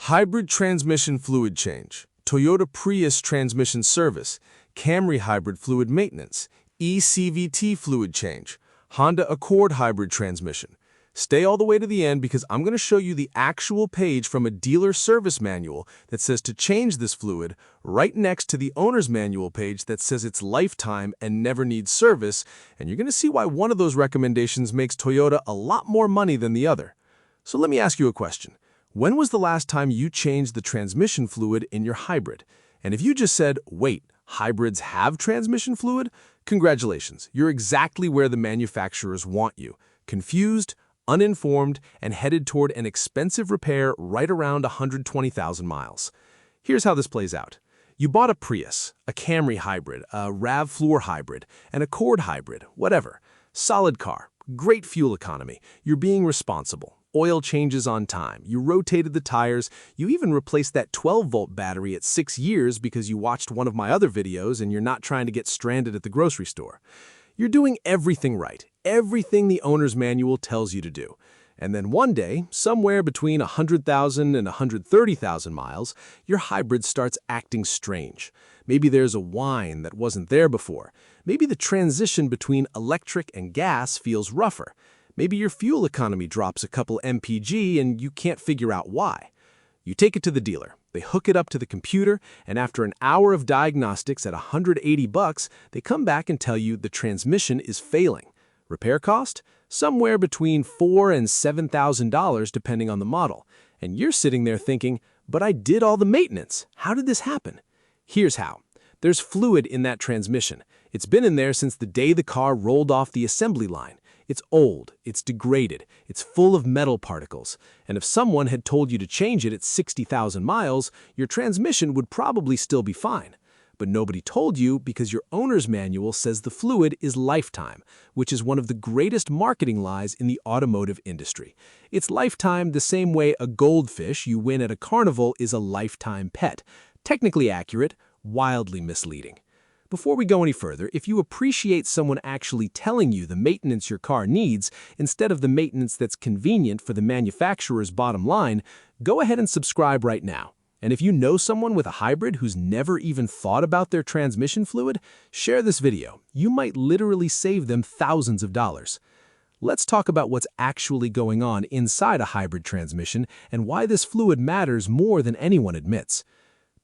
Hybrid transmission fluid change, Toyota Prius transmission service, Camry Hybrid fluid maintenance, e-CVT fluid change, Honda Accord hybrid transmission. Stay all the way to the end because I'm going to show you the actual page from a dealer service manual that says to change this fluid right next to the owner's manual page that says it's lifetime and never needs service, and you're going to see why one of those recommendations makes Toyota a lot more money than the other. So let me ask you a question. When was the last time you changed the transmission fluid in your hybrid? And if you just said, wait, hybrids have transmission fluid? Congratulations, you're exactly where the manufacturers want you. Confused, uninformed, and headed toward an expensive repair right around 120,000 miles. Here's how this plays out. You bought a Prius, a Camry Hybrid, a RAV4 Hybrid, an Accord Hybrid, whatever. Solid car, great fuel economy, you're being responsible. Oil changes on time, you rotated the tires, you even replaced that 12-volt battery at 6 years because you watched one of my other videos and you're not trying to get stranded at the grocery store. You're doing everything right, everything the owner's manual tells you to do. And then one day, somewhere between 100,000 and 130,000 miles, your hybrid starts acting strange. Maybe there's a whine that wasn't there before. Maybe the transition between electric and gas feels rougher. Maybe your fuel economy drops a couple mpg and you can't figure out why. You take it to the dealer, they hook it up to the computer, and after an hour of diagnostics at $180, they come back and tell you the transmission is failing. Repair cost? Somewhere between $4,000 and $7,000 depending on the model. And you're sitting there thinking, but I did all the maintenance. How did this happen? Here's how. There's fluid in that transmission. It's been in there since the day the car rolled off the assembly line. It's old, it's degraded, it's full of metal particles, and if someone had told you to change it at 60,000 miles, your transmission would probably still be fine. But nobody told you because your owner's manual says the fluid is lifetime, which is one of the greatest marketing lies in the automotive industry. It's lifetime the same way a goldfish you win at a carnival is a lifetime pet. Technically accurate, wildly misleading. Before we go any further, if you appreciate someone actually telling you the maintenance your car needs instead of the maintenance that's convenient for the manufacturer's bottom line, go ahead and subscribe right now. And if you know someone with a hybrid who's never even thought about their transmission fluid, share this video. You might literally save them thousands of dollars. Let's talk about what's actually going on inside a hybrid transmission and why this fluid matters more than anyone admits.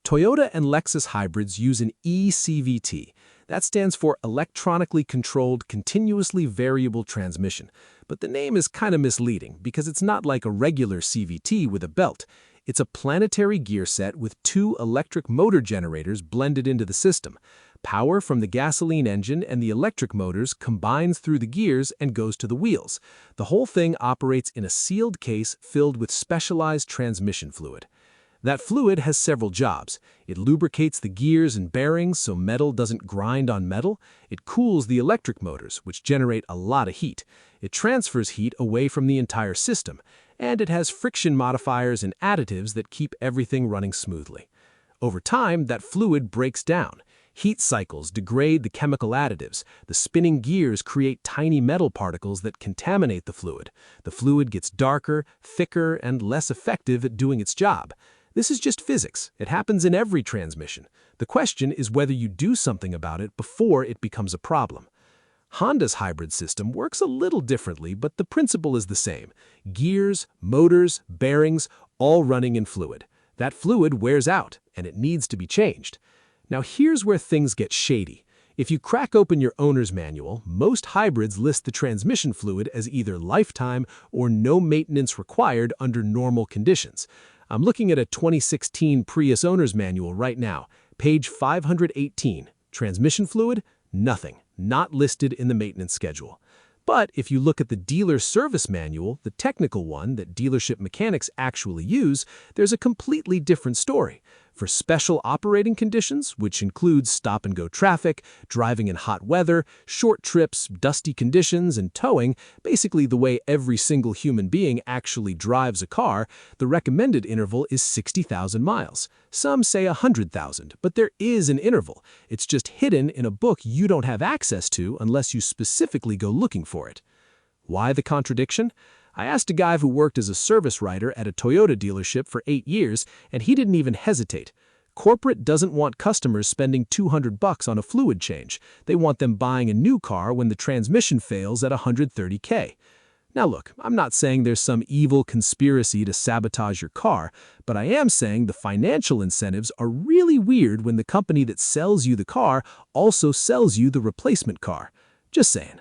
Toyota and Lexus hybrids use an e-CVT. That stands for electronically controlled, continuously variable transmission. But the name is kind of misleading because it's not like a regular CVT with a belt. It's a planetary gear set with 2 electric motor generators blended into the system. Power from the gasoline engine and the electric motors combines through the gears and goes to the wheels. The whole thing operates in a sealed case filled with specialized transmission fluid. That fluid has several jobs. It lubricates the gears and bearings so metal doesn't grind on metal. It cools the electric motors, which generate a lot of heat. It transfers heat away from the entire system. And it has friction modifiers and additives that keep everything running smoothly. Over time, that fluid breaks down. Heat cycles degrade the chemical additives. The spinning gears create tiny metal particles that contaminate the fluid. The fluid gets darker, thicker, and less effective at doing its job. This is just physics. It happens in every transmission. The question is whether you do something about it before it becomes a problem. Honda's hybrid system works a little differently, but the principle is the same. Gears, motors, bearings, all running in fluid. That fluid wears out, and it needs to be changed. Now here's where things get shady. If you crack open your owner's manual, most hybrids list the transmission fluid as either lifetime or no maintenance required under normal conditions. I'm looking at a 2016 Prius owner's manual right now, page 518. Transmission fluid? Nothing. Not listed in the maintenance schedule. But if you look at the dealer service manual, the technical one that dealership mechanics actually use, there's a completely different story. For special operating conditions, which includes stop-and-go traffic, driving in hot weather, short trips, dusty conditions, and towing, basically the way every single human being actually drives a car, the recommended interval is 60,000 miles. Some say 100,000, but there is an interval. It's just hidden in a book you don't have access to unless you specifically go looking for it. Why the contradiction? I asked a guy who worked as a service writer at a Toyota dealership for 8 years, and he didn't even hesitate. Corporate doesn't want customers spending $200 on a fluid change. They want them buying a new car when the transmission fails at $130K. Now look, I'm not saying there's some evil conspiracy to sabotage your car, but I am saying the financial incentives are really weird when the company that sells you the car also sells you the replacement car. Just saying.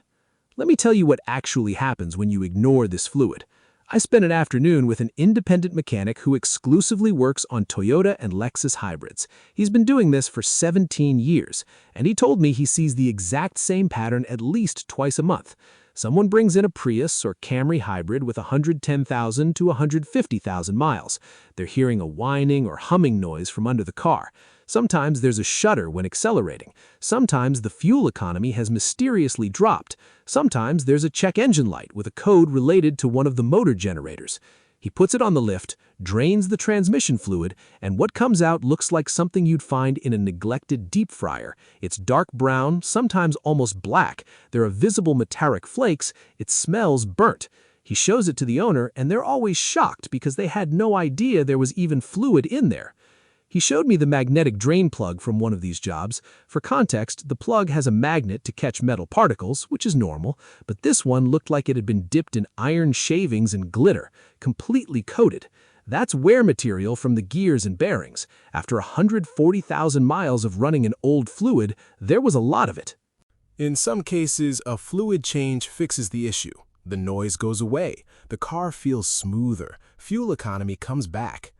Let me tell you what actually happens when you ignore this fluid. I spent an afternoon with an independent mechanic who exclusively works on Toyota and Lexus hybrids. He's been doing this for 17 years, and he told me he sees the exact same pattern at least twice a month. Someone brings in a Prius or Camry Hybrid with 110,000 to 150,000 miles. They're hearing a whining or humming noise from under the car. Sometimes there's a shudder when accelerating. Sometimes the fuel economy has mysteriously dropped. Sometimes there's a check engine light with a code related to one of the motor generators. He puts it on the lift, drains the transmission fluid, and what comes out looks like something you'd find in a neglected deep fryer. It's dark brown, sometimes almost black. There are visible metallic flakes. It smells burnt. He shows it to the owner, and they're always shocked because they had no idea there was even fluid in there. He showed me the magnetic drain plug from one of these jobs. For context, the plug has a magnet to catch metal particles, which is normal, but this one looked like it had been dipped in iron shavings and glitter, completely coated. That's wear material from the gears and bearings. After 140,000 miles of running an old fluid, there was a lot of it. In some cases, a fluid change fixes the issue. The noise goes away, the car feels smoother, fuel economy comes back.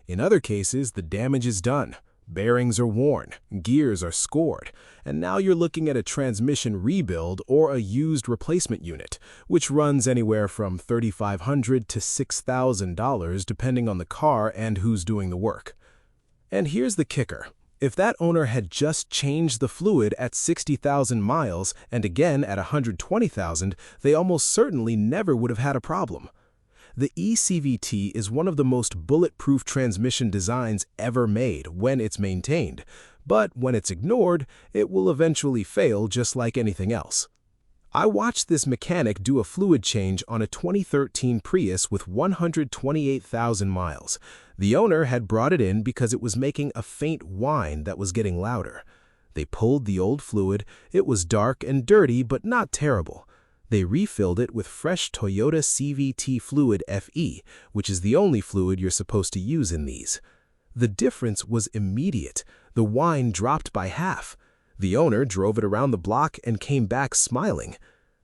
In other cases, the damage is done. Bearings are worn, gears are scored, and now you're looking at a transmission rebuild or a used replacement unit, which runs anywhere from $3,500 to $6,000 depending on the car and who's doing the work. And here's the kicker. If that owner had just changed the fluid at 60,000 miles and again at 120,000, they almost certainly never would have had a problem. The e-CVT is one of the most bulletproof transmission designs ever made when it's maintained, but when it's ignored, it will eventually fail just like anything else. I watched this mechanic do a fluid change on a 2013 Prius with 128,000 miles. The owner had brought it in because it was making a faint whine that was getting louder. They pulled the old fluid. It was dark and dirty, but not terrible. They refilled it with fresh Toyota CVT Fluid FE, which is the only fluid you're supposed to use in these. The difference was immediate. The whine dropped by half. The owner drove it around the block and came back smiling.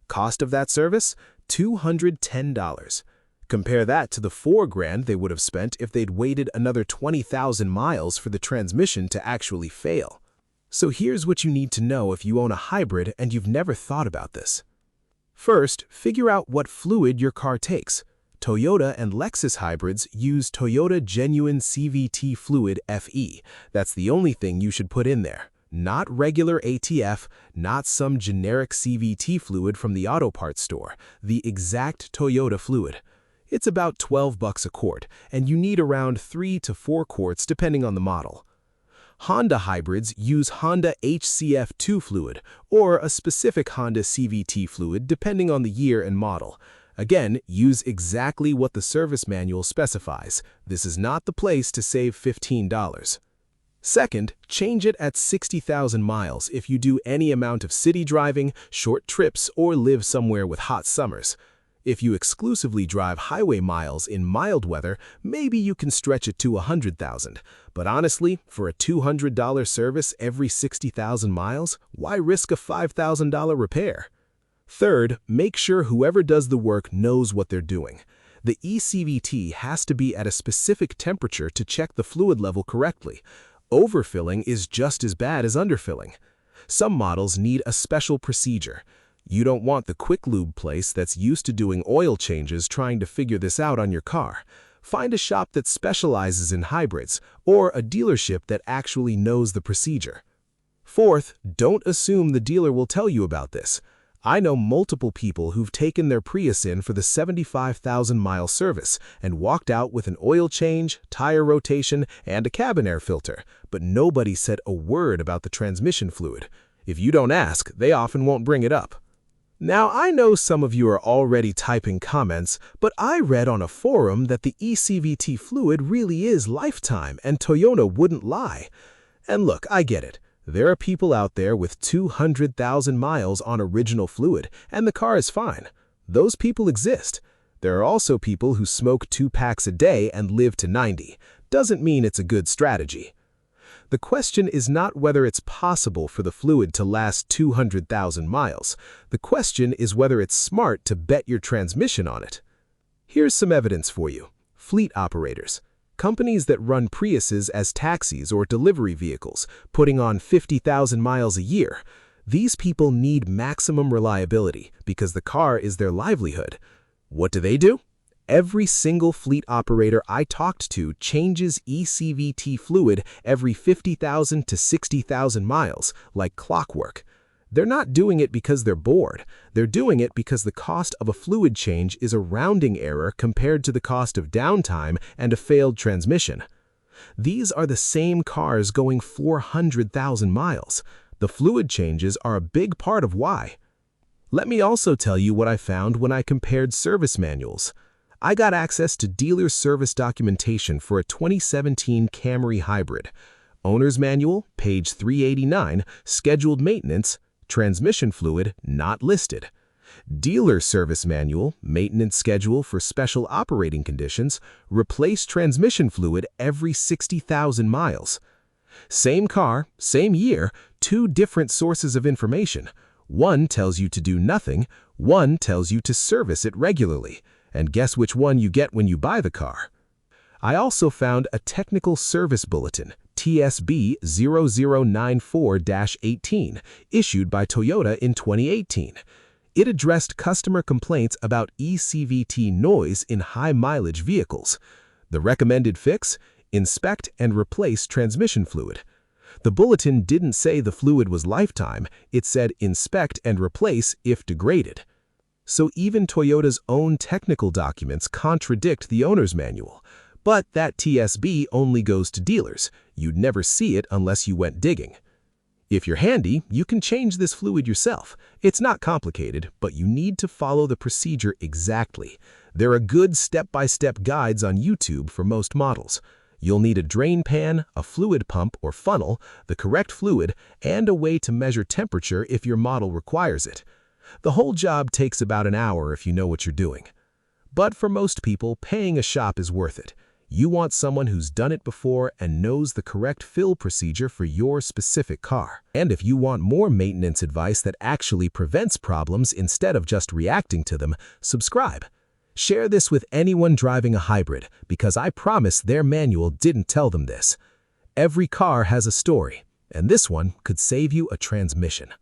Cost of that service? $210. Compare that to the $4,000 they would have spent if they'd waited another 20,000 miles for the transmission to actually fail. So here's what you need to know if you own a hybrid and you've never thought about this. First, figure out what fluid your car takes. Toyota and Lexus hybrids use Toyota Genuine CVT Fluid FE. That's the only thing you should put in there. Not regular ATF, not some generic CVT fluid from the auto parts store, the exact Toyota fluid. It's about $12 a quart, and you need around 3 to 4 quarts depending on the model. Honda hybrids use Honda HCF2 fluid or a specific Honda CVT fluid depending on the year and model. Again, use exactly what the service manual specifies. This is not the place to save $15. Second, change it at 60,000 miles if you do any amount of city driving, short trips, or live somewhere with hot summers. If you exclusively drive highway miles in mild weather, maybe you can stretch it to 100,000. But honestly, for a $200 service every 60,000 miles, why risk a $5,000 repair? Third, make sure whoever does the work knows what they're doing. The e-CVT has to be at a specific temperature to check the fluid level correctly. Overfilling is just as bad as underfilling. Some models need a special procedure. You don't want the quick lube place that's used to doing oil changes trying to figure this out on your car. Find a shop that specializes in hybrids or a dealership that actually knows the procedure. Fourth, don't assume the dealer will tell you about this. I know multiple people who've taken their Prius in for the 75,000-mile service and walked out with an oil change, tire rotation, and a cabin air filter, but nobody said a word about the transmission fluid. If you don't ask, they often won't bring it up. Now, I know some of you are already typing comments, but I read on a forum that the e-CVT fluid really is lifetime and Toyota wouldn't lie. And look, I get it. There are people out there with 200,000 miles on original fluid, and the car is fine. Those people exist. There are also people who smoke 2 packs a day and live to 90. Doesn't mean it's a good strategy. The question is not whether it's possible for the fluid to last 200,000 miles. The question is whether it's smart to bet your transmission on it. Here's some evidence for you. Fleet operators. Companies that run Priuses as taxis or delivery vehicles, putting on 50,000 miles a year. These people need maximum reliability because the car is their livelihood. What do? Every single fleet operator I talked to changes e-CVT fluid every 50,000 to 60,000 miles, like clockwork. They're not doing it because they're bored. They're doing it because the cost of a fluid change is a rounding error compared to the cost of downtime and a failed transmission. These are the same cars going 400,000 miles. The fluid changes are a big part of why. Let me also tell you what I found when I compared service manuals. I got access to dealer service documentation for a 2017 Camry Hybrid. Owner's manual, page 389, scheduled maintenance, transmission fluid not listed. Dealer service manual, maintenance schedule for special operating conditions, replace transmission fluid every 60,000 miles. Same car, same year, 2 different sources of information. One tells you to do nothing, one tells you to service it regularly. And guess which one you get when you buy the car? I also found a technical service bulletin, TSB 0094-18, issued by Toyota in 2018. It addressed customer complaints about e-CVT noise in high-mileage vehicles. The recommended fix? Inspect and replace transmission fluid. The bulletin didn't say the fluid was lifetime, it said inspect and replace if degraded. So even Toyota's own technical documents contradict the owner's manual. But that TSB only goes to dealers. You'd never see it unless you went digging. If you're handy, you can change this fluid yourself. It's not complicated, but you need to follow the procedure exactly. There are good step-by-step guides on YouTube for most models. You'll need a drain pan, a fluid pump or funnel, the correct fluid, and a way to measure temperature if your model requires it. The whole job takes about an hour if you know what you're doing. But for most people, paying a shop is worth it. You want someone who's done it before and knows the correct fill procedure for your specific car. And if you want more maintenance advice that actually prevents problems instead of just reacting to them, subscribe. Share this with anyone driving a hybrid, because I promise their manual didn't tell them this. Every car has a story, and this one could save you a transmission.